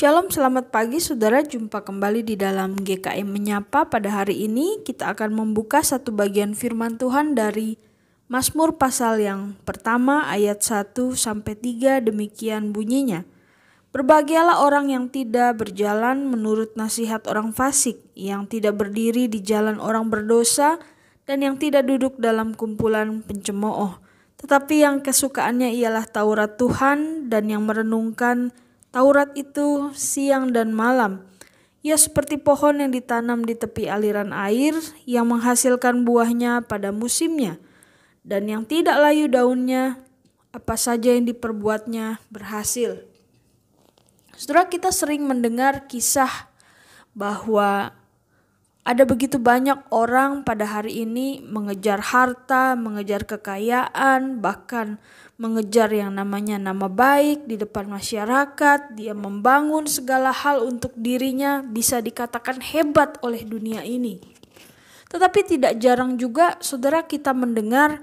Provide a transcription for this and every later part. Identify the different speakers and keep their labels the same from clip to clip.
Speaker 1: Shalom, selamat pagi saudara, jumpa kembali di dalam GKM Menyapa. Pada hari ini kita akan membuka satu bagian firman Tuhan dari Mazmur pasal yang pertama ayat 1-3, demikian bunyinya. Berbahagialah orang yang tidak berjalan menurut nasihat orang fasik, yang tidak berdiri di jalan orang berdosa, dan yang tidak duduk dalam kumpulan pencemooh. Tetapi yang kesukaannya ialah Taurat Tuhan dan yang merenungkan Taurat itu siang dan malam. Ia seperti pohon yang ditanam di tepi aliran air yang menghasilkan buahnya pada musimnya. Dan yang tidak layu daunnya, apa saja yang diperbuatnya berhasil. Saudara, kita sering mendengar kisah bahwa ada begitu banyak orang pada hari ini mengejar harta, mengejar kekayaan, bahkan mengejar yang namanya nama baik di depan masyarakat. Dia membangun segala hal untuk dirinya, bisa dikatakan hebat oleh dunia ini. Tetapi tidak jarang juga saudara kita mendengar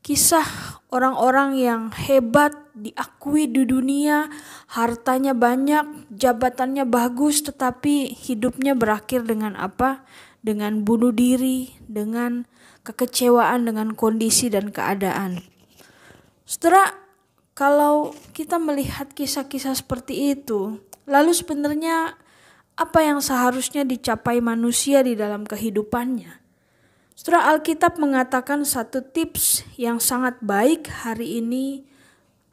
Speaker 1: kisah orang-orang yang hebat, diakui di dunia, hartanya banyak, jabatannya bagus, tetapi hidupnya berakhir dengan apa? Dengan bunuh diri, dengan kekecewaan dengan kondisi dan keadaan. Saudara, kalau kita melihat kisah-kisah seperti itu, lalu sebenarnya apa yang seharusnya dicapai manusia di dalam kehidupannya? Saudara, Alkitab mengatakan satu tips yang sangat baik hari ini,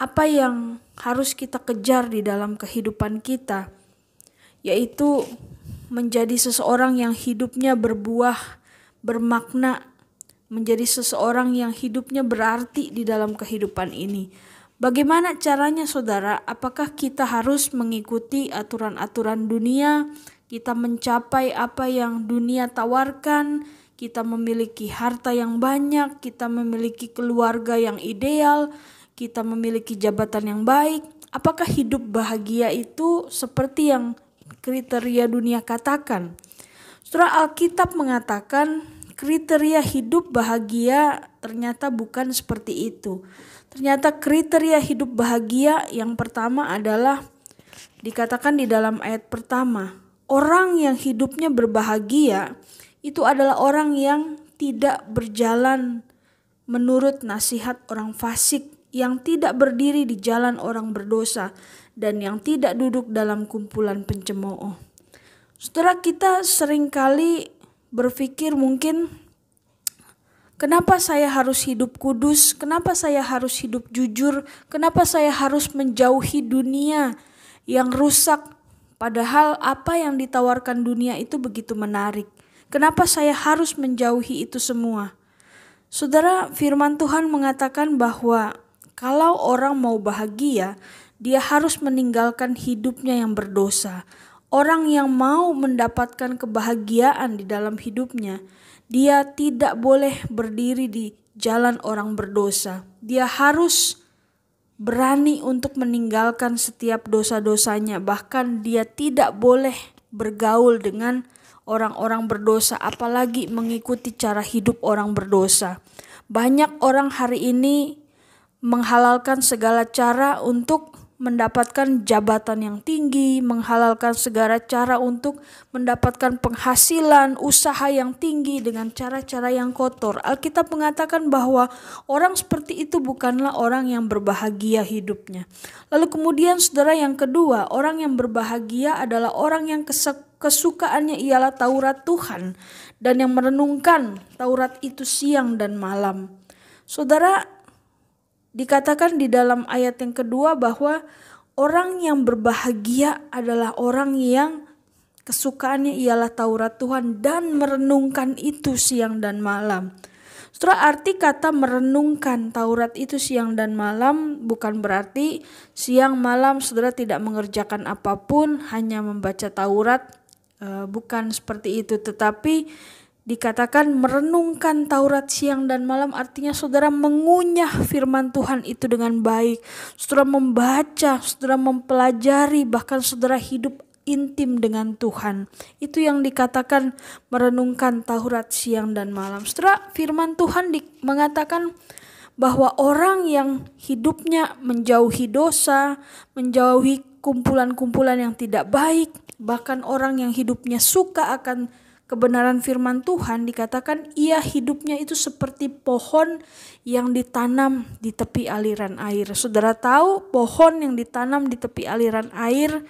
Speaker 1: apa yang harus kita kejar di dalam kehidupan kita, yaitu menjadi seseorang yang hidupnya berbuah, bermakna, menjadi seseorang yang hidupnya berarti di dalam kehidupan ini. Bagaimana caranya saudara? Apakah kita harus mengikuti aturan-aturan dunia? Kita mencapai apa yang dunia tawarkan? Kita memiliki harta yang banyak, kita memiliki keluarga yang ideal, kita memiliki jabatan yang baik. Apakah hidup bahagia itu seperti yang kriteria dunia katakan? Saudara, Alkitab mengatakan kriteria hidup bahagia ternyata bukan seperti itu. Ternyata kriteria hidup bahagia yang pertama adalah dikatakan di dalam ayat pertama. Orang yang hidupnya berbahagia itu adalah orang yang tidak berjalan menurut nasihat orang fasik, yang tidak berdiri di jalan orang berdosa, dan yang tidak duduk dalam kumpulan pencemooh. Saudara, kita seringkali berpikir mungkin, kenapa saya harus hidup kudus? Kenapa saya harus hidup jujur? Kenapa saya harus menjauhi dunia yang rusak? Padahal apa yang ditawarkan dunia itu begitu menarik. Kenapa saya harus menjauhi itu semua? Saudara, firman Tuhan mengatakan bahwa kalau orang mau bahagia, dia harus meninggalkan hidupnya yang berdosa. Orang yang mau mendapatkan kebahagiaan di dalam hidupnya, dia tidak boleh berdiri di jalan orang berdosa. Dia harus berani untuk meninggalkan setiap dosa-dosanya. Bahkan dia tidak boleh bergaul dengan orang-orang berdosa, apalagi mengikuti cara hidup orang berdosa. Banyak orang hari ini menghalalkan segala cara untuk mendapatkan jabatan yang tinggi, menghalalkan segala cara untuk mendapatkan penghasilan, usaha yang tinggi dengan cara-cara yang kotor. Alkitab mengatakan bahwa orang seperti itu bukanlah orang yang berbahagia hidupnya. Lalu kemudian saudara, yang kedua, orang yang berbahagia adalah orang yang kesukaannya ialah Taurat Tuhan dan yang merenungkan Taurat itu siang dan malam. Saudara, dikatakan di dalam ayat yang kedua bahwa orang yang berbahagia adalah orang yang kesukaannya ialah Taurat Tuhan dan merenungkan itu siang dan malam. Saudara, arti kata merenungkan Taurat itu siang dan malam bukan berarti siang malam saudara tidak mengerjakan apapun, hanya membaca Taurat. Bukan seperti itu, tetapi dikatakan merenungkan Taurat siang dan malam artinya saudara mengunyah firman Tuhan itu dengan baik. Saudara membaca, saudara mempelajari, bahkan saudara hidup intim dengan Tuhan. Itu yang dikatakan merenungkan Taurat siang dan malam. Saudara, firman Tuhan mengatakan bahwa orang yang hidupnya menjauhi dosa, menjauhi kumpulan-kumpulan yang tidak baik, bahkan orang yang hidupnya suka akan kebenaran firman Tuhan, dikatakan ia hidupnya itu seperti pohon yang ditanam di tepi aliran air. Saudara tahu, pohon yang ditanam di tepi aliran air,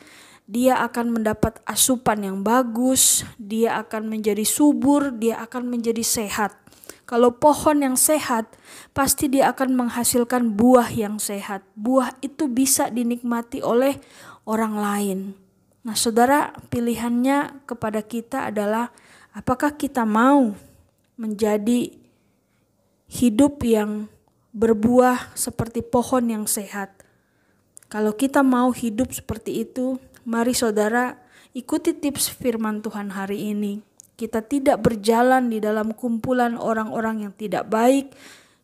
Speaker 1: dia akan mendapat asupan yang bagus, dia akan menjadi subur, dia akan menjadi sehat. Kalau pohon yang sehat, pasti dia akan menghasilkan buah yang sehat. Buah itu bisa dinikmati oleh orang lain. Nah, saudara, pilihannya kepada kita adalah apakah kita mau menjadi hidup yang berbuah seperti pohon yang sehat? Kalau kita mau hidup seperti itu, mari saudara ikuti tips firman Tuhan hari ini. Kita tidak berjalan di dalam kumpulan orang-orang yang tidak baik.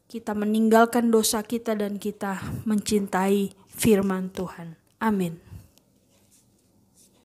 Speaker 1: Kita meninggalkan dosa kita dan kita mencintai firman Tuhan. Amin.